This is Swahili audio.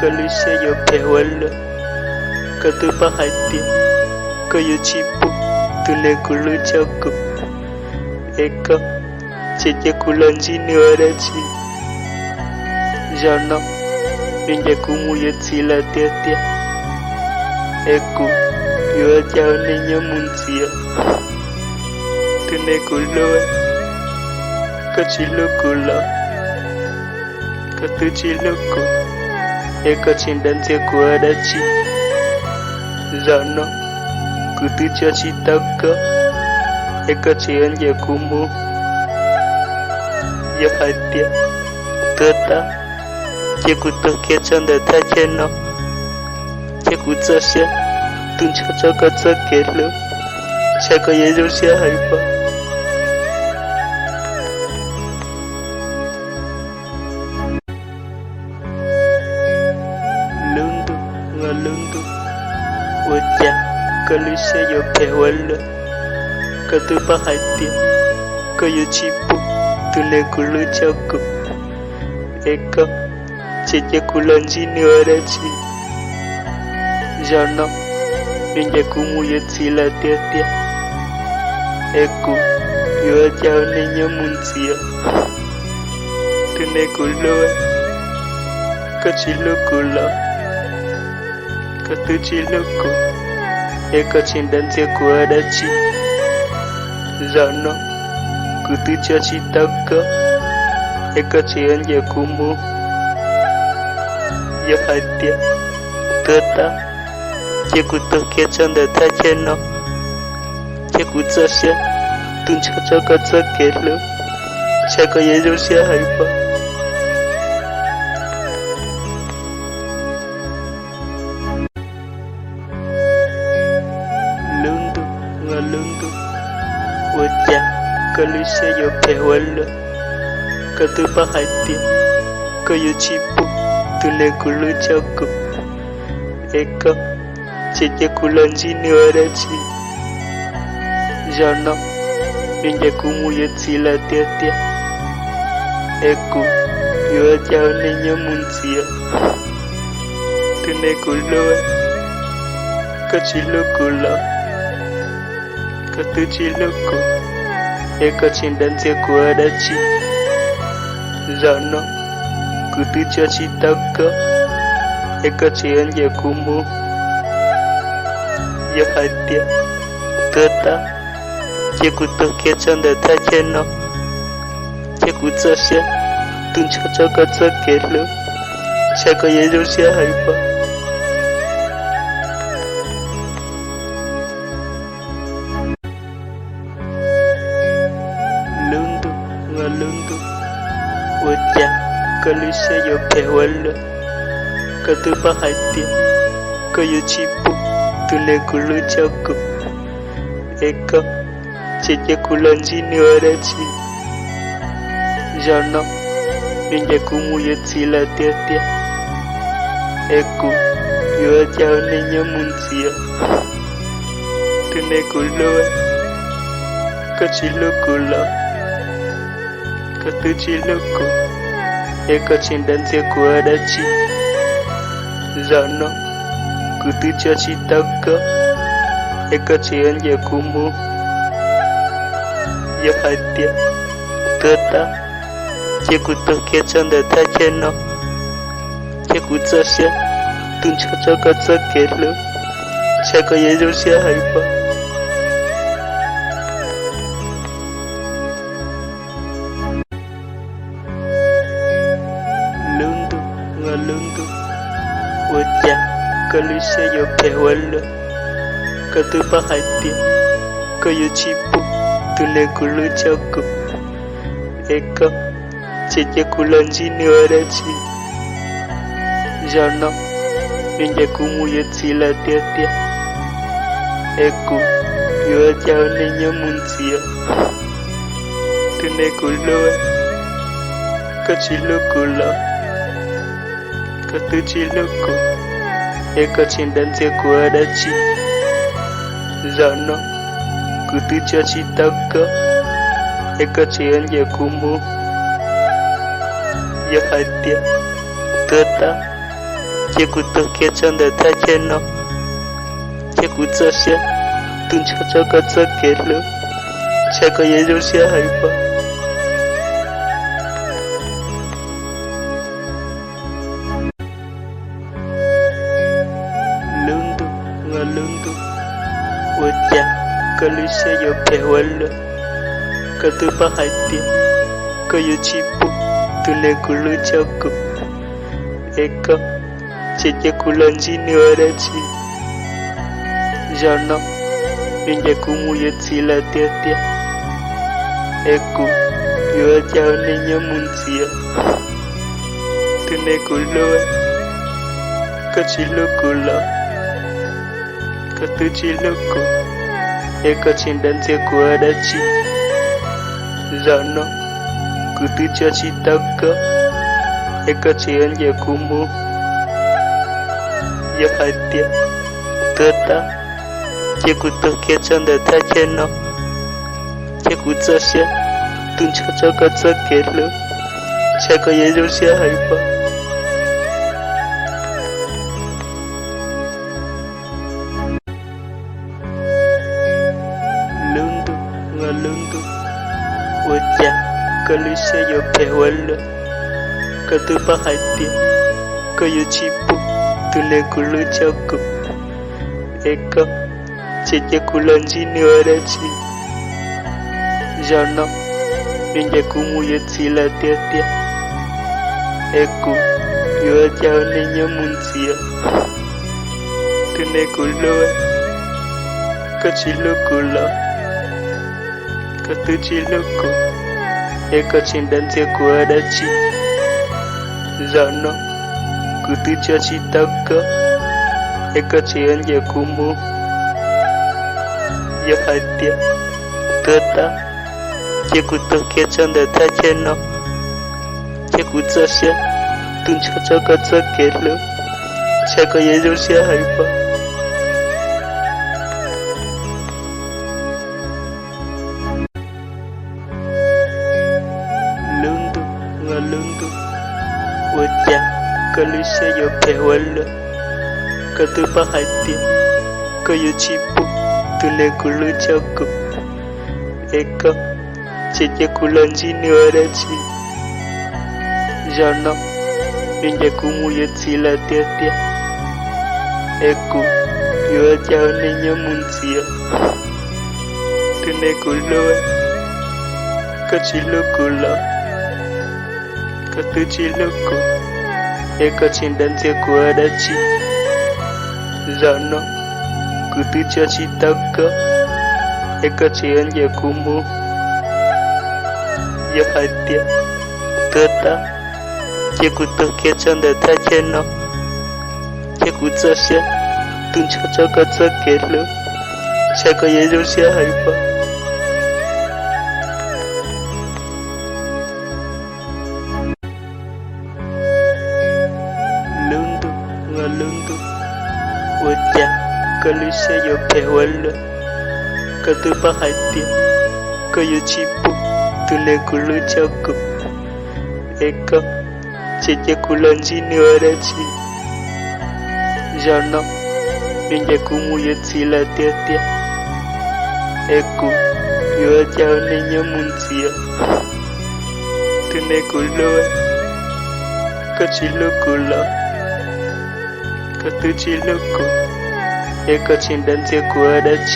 kalishayopewa katupahati kayochipu tunekulu chako eka chechekula njini warachi jana ninjakumu yotsila tetia eku yoachao ninyamunsia tunekuloa kachilukula katuchiluku eka chindansia kuarachi jana kutuchachitaka eka chianja kumu yahatia tata chekutokea chanda tacheno chekutsasha tunchachakatsakelo chakayezosha haipa lundu ngalundu waja kalishayopewa katupahati kayochipu tunekulu chako eka chechekula njini warachi jana ninjakumu yotsila tetia eku yoachao ninyamunsia tunekuloa kachilukula katuchiluku eka chindansia kuarachi jana kutuchachitaka eka chianja kumu yahatia tata chekutokea chanda tacheno chekutsasha tunchachakatsakelo chakayezosha haipa lundu ngalundu waja kalishayopewa katupahati kayochipu tunekulu chako eka chechekula njini warachi jana ninjakumu yotsila tetia eku yoachao ninyamunsia tunekuloa kachilukula katuchiluku eka chindansia kuarachi jana kutuchachitaka eka chianja kumu yahatia tata chekutokea chanda tacheno chekutsasha tunchachakatsakelo chakayezosha haipa lundu ngalundu waja kalishayopewa katupahati kayochipu tunekulu chako eka chechekula njini warachi jana ninjakumu yotsila tetia eku yoachao ninyamunsia tunekuloa kachilukula katuchiluku eka chindansia kuarachi jana kutuchachitaka eka chianja kumu yahatia tata chekutokea chanda tacheno chekutsasha tunchachakatsakelo chakayezosha haipa lundu ngalundu waja kalishayopewa katupahati kayochipu tunekulu chako eka chechekula njini warachi jana ninjakumu yotsila tetia eku yoachao ninyamunsia tunekuloa kachilukula katuchiluku eka chindansia kuarachi jana kutuchachitaka eka chianja kumu yahatia tata chekutokea chanda tacheno chekutsasha tunchochokotsokelo chakoyejosha haipa lundu ngalundu waja kalusha yopewalo katupahati kayochipu tunekulu choko eka cheche kulanjini warachi jana ninja kumu yotsila tetia eku yoja onenya munsia tunekuloa kachilokula katuchiloko eka chindansia kuarachi jana kutucha chitaka eka chianja kumu ya hatia tota chekutokea chanda tacheno chekutsasha tunchochokotsokelo chakoyejosha haipa lundu ngalundu waja kalusha yopewalo katupahati kayochipu tunekulu choko eka cheche kulanjini warachi jana ninja kumu yotsila tetia eku yoja onenya munsia tunekuloa kachilokula katuchiloko eka chindansia kuarachi jana kutucha chitaka eka chianja kumu ya hatia tota chekutokea chanda tacheno chekutsasha tunchochokotsokelo chakoyejosha haipa lundu ngalundu waja kalusha yopewalo katupahati kayochipu tunekulu choko eka cheche kulanjini warachi jana ninja kumu yotsila tetia eku yoja onenya munsia tunekuloa kachilokula katuchiloko eka chindansia kuarachi jana kutucha chitaka eka chianja kumu ya hatia tota chekutokea chanda tacheno chekutsasha tunchochokotsokelo chakoyejosha haipa lundu ngalundu waja kalusha yopewalo katupahati kayochipu tunekulu choko eka cheche kulanjini warachi jana ninja kumu yotsila tetia eku yoja onenya munsia tunekuloa kachilokula katuchiloko eka chindansia kuarachi